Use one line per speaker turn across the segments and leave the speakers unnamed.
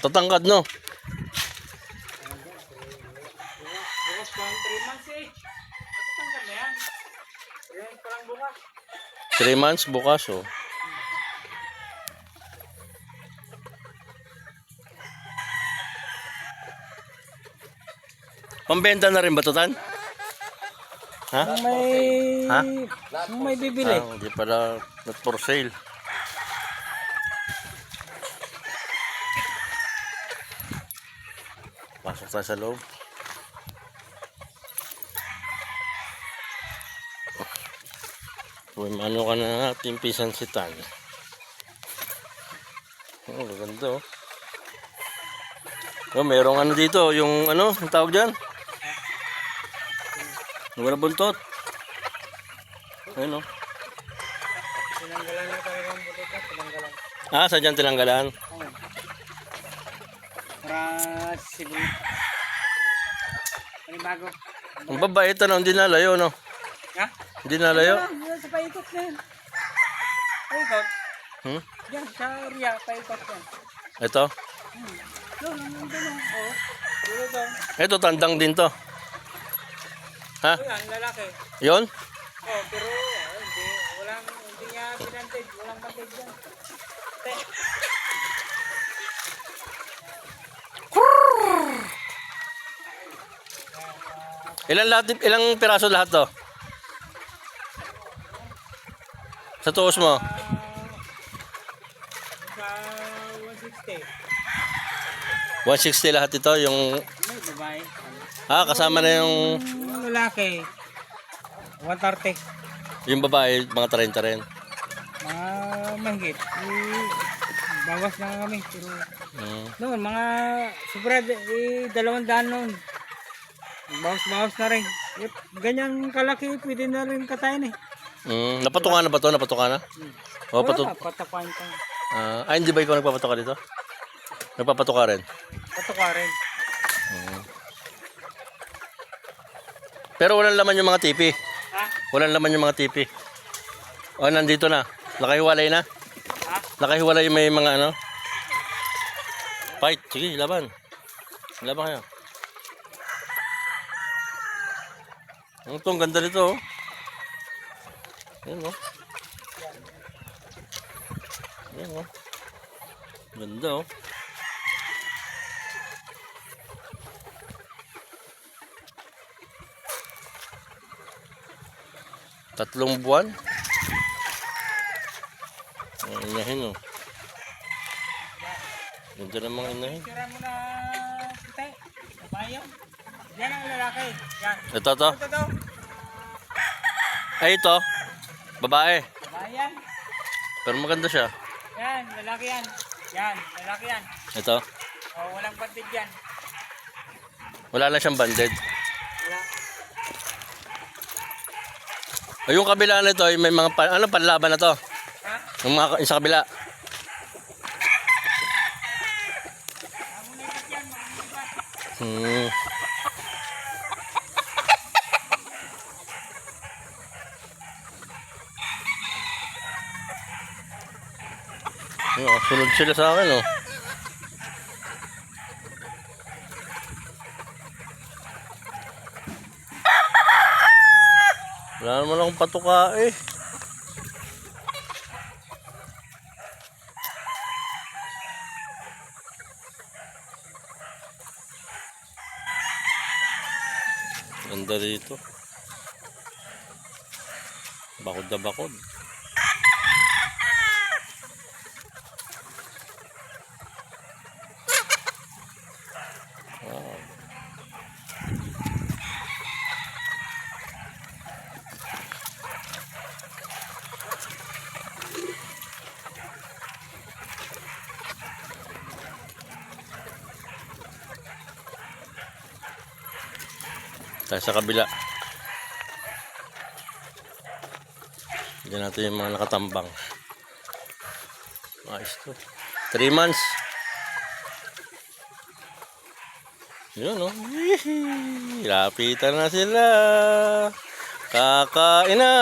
Tatangkad, no?
Bukas pa ang 3 months eh. Matatanggal na yan. Yan pa lang bukas.
3 months bukas, oh. Pambenta na rin ba ito, Tan? Ha?
Kung may...
Ha?
Kung may bibili.
Hindi pala not for sale. Pasok tayo sa loob. Uy, ano ka na natin pisan si Tan. Oh, maganda, oh. Oh, merong ano dito, yung ano, ang tawag dyan? Wala buntot. Ayun, oh.
Tinanggalan na talaga ang butot na. Tinanggalan.
Ah, saan dyan tinanggalan?
Oo. Para siguro. Ano bago?
Ang babae ito, no? Hindi nalayo, no?
Ha?
Hindi nalayo.
Yan sa paikot na yan. Paikot?
Hmm?
Yan, sa area, paikot yan.
Ito.
Doon, ang doon. Oo. Dulo doon.
Ito, tandang din to. Ha?
O yan, lalaki.
Yon?
Oh, pero hindi niya pinantage, walang pantage yan.
Ilang piraso lahat to? Sa tuos mo?
Sa 160.
160 lahat ito, yung...
May babae.
Ah, kasama na yung...
Yung lalaki, 130.
Yung babae, mga 30 rin.
Mga mahigit. Bawas na nga kami. Pero noon, mga sobra, 200 noon. Bawas na rin. Ganyan kalaki, pwede na rin katayin eh.
Napatuka na ba to? Napatuka na? O,
Wala, patakuan ka.
hindi ba ikaw nagpapatuka dito? Nagpapatuka rin?
Patuka rin.
Pero walang laman yung mga tipi.
Ha?
Walang laman yung mga tipi. O, nandito na. Nakahiwalay na.
Ha?
Nakahiwalay may mga ano. Fight. Sige, laban. Laban kayo. Ito, ang ganda nito, oh. Ayan, oh. Ayan, oh. Ganda, oh. Tatlong buwan. Ang inahin, oh. Ganda ng mga inahin.
Tira mo na kita. Babae. Yan ang lalaki. Yan.
Ito, to.
Ito.
Ay, ito. Babae.
Babae yan.
Pero maganda siya.
Yan, lalaki yan. Yan, lalaki yan.
Ito.
Oh, walang bandid yan.
Wala lang siyang banded.
Wala.
O, yung kabila na ito, may mga ano, panlaban na to.
Ha?
Yung mga sa kabila.
Mamunikat yan, mamunikat.
Sunod sila sa akin, oh. Wala naman akong patuka, eh. Ganda dito. Bakod na bakod. Wow. Tayo sa kabila. Diyan natin yung mga nakatambang. Ayos to. 3 months. Yun, oh. Lapitan na sila. Kakain na.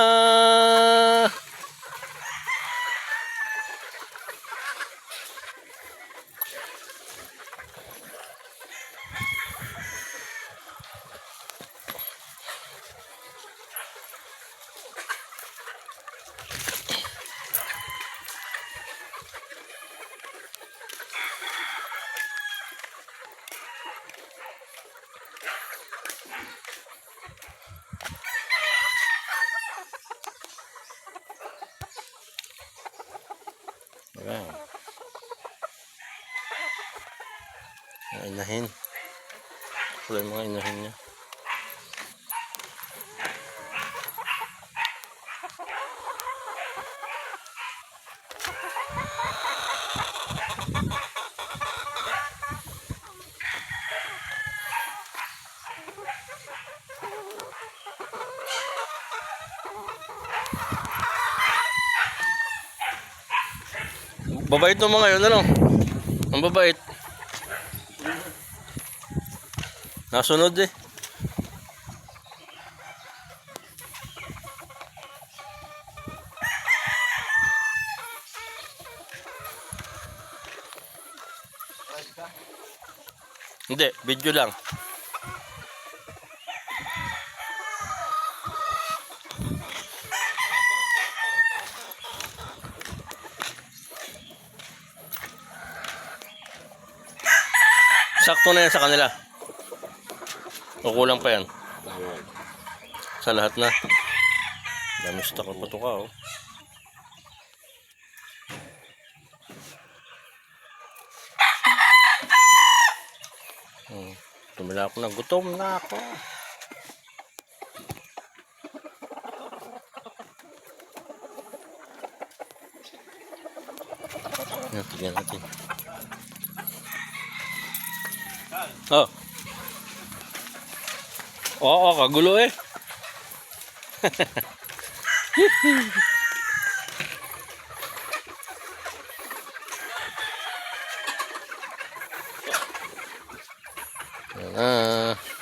Yan. Mga inahin. Wala yung mga inahin niya. Babait ng mga yun, ano? Ang babait. Nasunod eh. Hindi, video lang. Sakto na yan sa kanila. O kulang pa yan. Sa lahat na. Dami stock pa ito ka, oh. Tumila ako na. Gutom na ako. Yan, tignan natin. Oh. Oo, kagulo eh. Yan na.